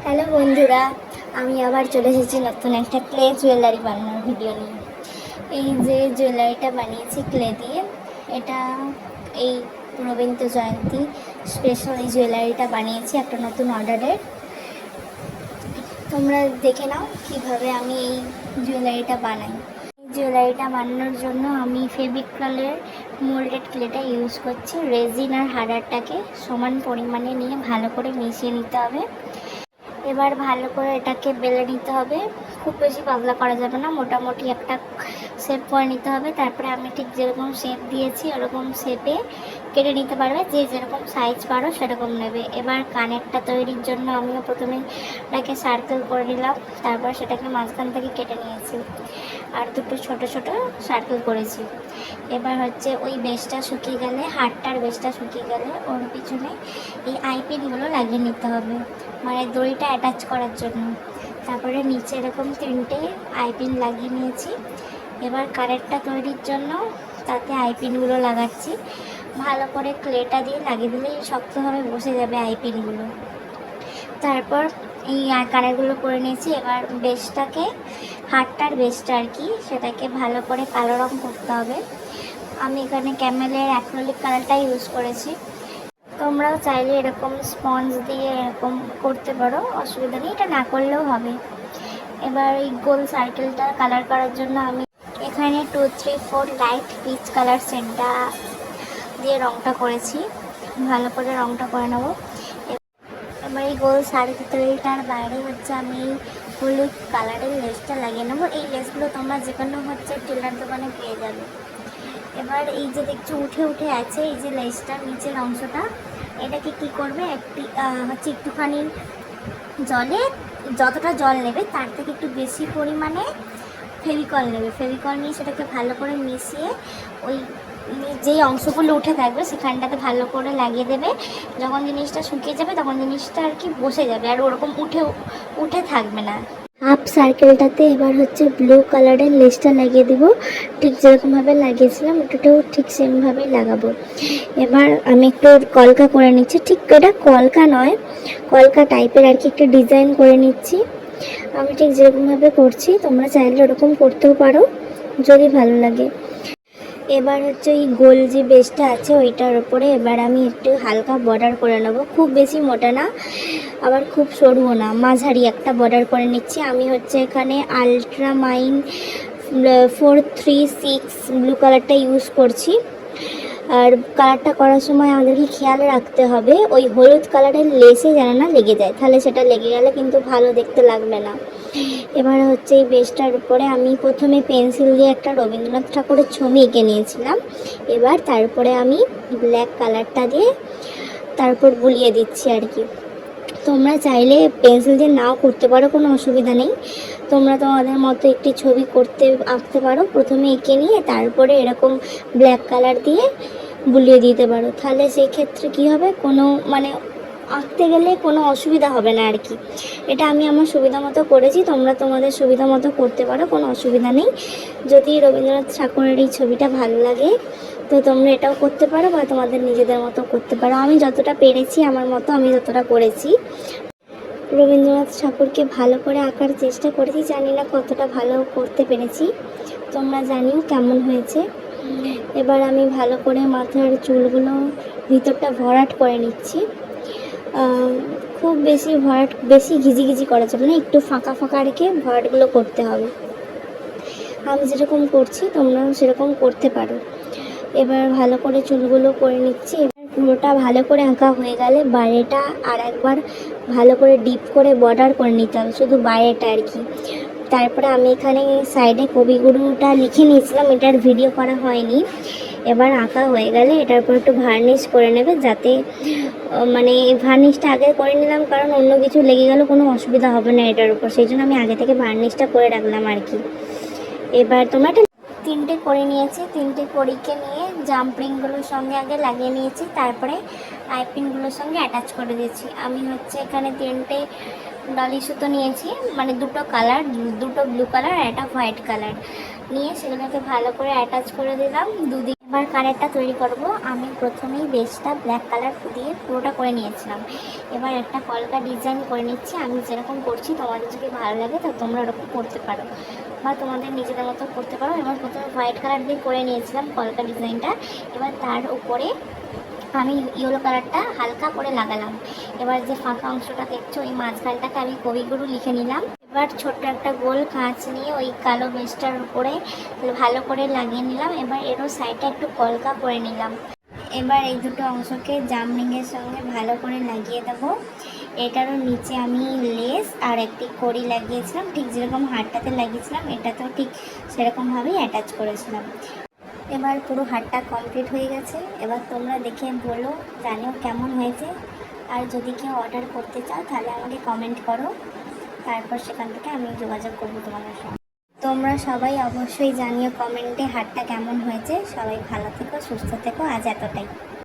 Hello বন্ধুরা, আমি আবার চলে এসেছি নতুন একটা ক্লে জুয়েলারি বানানোর ভিডিও নিয়ে। এই যে জুয়েলারিটা বানিয়েছি ক্লে দিয়ে, এটা এই রবীন্দ্র জয়ন্তী স্পেশাল এই জুয়েলারিটা বানিয়েছি একটা নতুন অর্ডারের। তোমরা দেখে নাও কিভাবে আমি এই জুয়েলারিটা বানাই। এই জুয়েলারিটা বানানোর জন্য আমি ফেভিক্রলের মোল্ডেড ক্লেটা ইউজ করছি। রেজিন আর হার্ডারটাকে সমান পরিমাণে নিয়ে ভালো করে মিশিয়ে নিতে হবে। এবার ভালো করে এটাকে বেলে নিতে হবে, খুব বেশি পাতলা করা যাবে না, মোটামুটি একটা শেপ করে নিতে হবে। তারপরে আমি ঠিক যেরকম শেপ দিয়েছি ওরকম শেপে কেটে নিতে পারবে, যে যেরকম সাইজ পারো সেরকম নেবে। এবার কানেরটা তৈরির জন্য আমিও প্রথমে এটাকে সার্কেল করে নিলাম, তারপর সেটাকে মাঝখান থেকে কেটে নিয়েছি আর দুটো ছোট ছোট সার্কেল করেছি। এবার হচ্ছে ওই বেসটা শুকিয়ে গেলে, হাড়টার বেসটা শুকিয়ে গেলে ওর পিছনে এই আইপিনগুলো লাগিয়ে নিতে হবে, মানে দড়িটা অ্যাটাচ করার জন্য। তারপরে নিচে এরকম 3টে আইপিন লাগিয়ে নিয়েছি। এবার কানেরটা তৈরির জন্য তাতে আইপিনগুলো লাগাচ্ছি। ভালো করে ক্লেটা দিয়ে লাগিয়ে দিলেই শক্তভাবে বসে যাবে আইপিনগুলো। তারপর এই কানেরগুলো করে নিয়েছি। এবার বেসটাকে, হাড়টার বেসটা আর কি, সেটাকে ভালো করে কালো রং করতে হবে। আমি এখানে ক্যামেলের অ্যাক্রিলিক কালারটা ইউজ করেছি। তোমরাও চাইলে এরকম স্পঞ্জ দিয়ে এরকম করতে পারো, অসুবিধা নেই, এটা না করলেও হবে। এবার এই গোল সার্কেলটা কালার করার জন্য আমি এখানে 2, 3, 4 লাইট পিচ কালার সেন্টটা দিয়ে রঙটা করেছি। ভালো করে রঙটা করে নেব। এবার এই গোল সার্কেলটার বাইরে হচ্ছে আমি হলুদ কালারের লেসটা লাগিয়ে নেবো। এই লেসগুলো তোমরা যে কোনো হচ্ছে টেলার দোকানে পেয়ে যাবে। এবার এই যে দেখছো উঠে উঠে আছে এই যে লেসটার নিচের অংশটা, এটাকে কি করবে, হচ্ছে একটুখানি জলে, যতটা জল নেবে তার থেকে একটু বেশি পরিমাণে ফেভিকল নেবে। ফেভিকল নিয়ে সেটাকে ভালো করে মিশিয়ে ওই যেই অংশগুলো উঠে থাকবে সেখানটাতে ভালো করে লাগিয়ে দেবে। যখন জিনিসটা শুকিয়ে যাবে তখন জিনিসটা আর কি বসে যাবে, আর ওরকম উঠে থাকবে না। হাফ সার্কেলটাতে এবার হচ্ছে ব্লু কালারের লেসটা লাগিয়ে দেবো, ঠিক যেরকমভাবে লাগিয়েছিলাম ওটাও ঠিক সেমভাবেই লাগাবো। এবার আমি একটু কলকা করে নিচ্ছি, ঠিক এটা কলকা নয়, কলকা টাইপের আর কি একটা ডিজাইন করে নিচ্ছি। আমি ঠিক যেরকমভাবে করছি তোমরা চাইলে ওরকম করতেও পারো যদি ভালো লাগে। এবার হচ্ছে ওই গোল যে বেসটা আছে ওইটার উপরে এবার আমি একটু হালকা বর্ডার করে নেব, খুব বেশি মোটা না আবার খুব সরুও না, মাঝারি একটা বর্ডার করে নিচ্ছি। আমি হচ্ছে এখানে আলট্রামাইন 436 ব্লু কালারটা ইউজ করছি। আর কালারটা করার সময় আমাদেরকে খেয়াল রাখতে হবে ওই হলুদ কালারের লেসে যেন না লেগে যায়, তাহলে সেটা লেগে গেলে কিন্তু ভালো দেখতে লাগবে না। এবার হচ্ছে এই বেসটার উপরে আমি প্রথমে পেন্সিল দিয়ে একটা রবীন্দ্রনাথ ঠাকুরের ছবি এঁকে নিয়েছিলাম। এবার তারপরে আমি ব্ল্যাক কালারটা দিয়ে তারপর বুলিয়ে দিচ্ছি আর কি। তোমরা চাইলে পেন্সিল দিয়ে নাও করতে পারো, কোনো অসুবিধা নেই। তোমরা তোমাদের মতো একটি ছবি আঁকতে পারো, প্রথমে এঁকে নিয়ে তারপরে এরকম ব্ল্যাক কালার দিয়ে বুলিয়ে দিতে পারো। তাহলে সেই ক্ষেত্রে কী হবে, কোনো মানে আঁকতে গেলে কোনো অসুবিধা হবে না আর কি। এটা আমি আমার সুবিধা মতো করেছি, তোমরা তোমাদের সুবিধা মতো করতে পারো, কোনো অসুবিধা নেই। যদি রবীন্দ্রনাথ ঠাকুরের এই ছবিটা ভালো লাগে তো তোমরা এটাও করতে পারো বা তোমাদের নিজেদের মতো করতে পারো। আমি যতটা পেরেছি আমার মতো আমি যতটা করেছি। রবীন্দ্রনাথ ঠাকুরকে ভালো করে আঁকার চেষ্টা করেছি, জানি না কতটা ভালো করতে পেরেছি, তোমরা জানিও কেমন হয়েছে। এবার আমি ভালো করে মাথার চুলগুলো ভিতরটা ভরাট করে নিচ্ছি। খুব বেশি ঘিজি করা যাবে না, একটু ফাঁকা ফাঁকা রেখে ভরাটগুলো করতে হবে। আমি যেরকম করছি তোমরাও সেরকম করতে পারো। এবার ভালো করে চুলগুলো করে নিচ্ছি। এবার পুরোটা ভালো করে আঁকা হয়ে গেলে বাইরেটা আর একবার ভালো করে ডিপ করে বর্ডার করে নিতে হবে, শুধু বাইরেটা আর কি। তারপরে আমি এখানে সাইডে কবিগুরুটা লিখে নিয়েছিলাম, এটার ভিডিও করা হয়নি। এবার আঁকা হয়ে গেলে এটার উপর একটু ভার্নিশ করে নেবে, যাতে মানে ভার্নিশটা আগে করে নিলাম কারণ অন্য কিছু লেগে গেলে কোনো অসুবিধা হবে না এটার উপর, সেই জন্য আমি আগে থেকে ভার্নিশটা করে রাখলাম আর কি। এবার তোমরা 3টে করে নিয়েছি, 3টে কড়িকে নিয়ে জাম্পরিংগুলোর সঙ্গে আগে লাগিয়ে নিয়েছি, তারপরে আইপিনগুলোর সঙ্গে অ্যাটাচ করে দিয়েছি। আমি হচ্ছে এখানে 3টে ডলি সুতো নিয়েছি, মানে দুটো কালার, দুটো ব্লু কালার আর একটা হোয়াইট কালার। নিয়ে সেগুলোকে ভালো করে অ্যাটাচ করে দিলাম দুদিকে। এবার কানেরটা তৈরি করব। আমি প্রথমেই বেসটা ব্ল্যাক কালার দিয়ে পুরোটা করে নিয়েছিলাম। এবার একটা কলকা ডিজাইন করে নিচ্ছি। আমি যেরকম করছি তোমাদের যদি ভালো লাগে তো তোমরা ওরকম করতে পারো বা তোমাদের নিজেদের মতো করতে পারো। এবার প্রথমে হোয়াইট কালার দিয়ে করে নিয়েছিলাম কলকা ডিজাইনটা। এবার তার উপরে আমি ইয়েলো কালারটা হালকা করে লাগালাম। এবার যে ফাঁকা অংশটা দেখছো ওই মাঝখানটাকে আমি কবিগুরু লিখে নিলাম। এবার ছোট্ট একটা গোল কাঁচ নিয়ে ওই কালো বেসটার উপরে ভালো করে লাগিয়ে নিলাম। এবার এরও সাইডটা একটু কলকা করে নিলাম। এবার এই দুটো অংশকে জামরিংয়ের সঙ্গে ভালো করে লাগিয়ে দেবো। এটারও নিচে আমি লেস আর একটি কড়ি লাগিয়েছিলাম, ঠিক যেরকম হারটাতে লাগিয়েছিলাম এটাতেও ঠিক সেরকমভাবেই অ্যাটাচ করেছিলাম। এবার পুরো হারটা কমপ্লিট হয়ে গেছে। এবার তোমরা দেখে বলো, জানিও কেমন হয়েছে। আর যদি কেউ অর্ডার করতে চাও তাহলে আমাকে কমেন্ট করো, তারপর সেখান থেকে আমি যোগাযোগ করবো তোমাদের সঙ্গে। তোমরা সবাই অবশ্যই জানিও কমেন্টে হারটা কেমন হয়েছে। সবাই ভালো থেকো, সুস্থ থেকো। আজ এতটাই।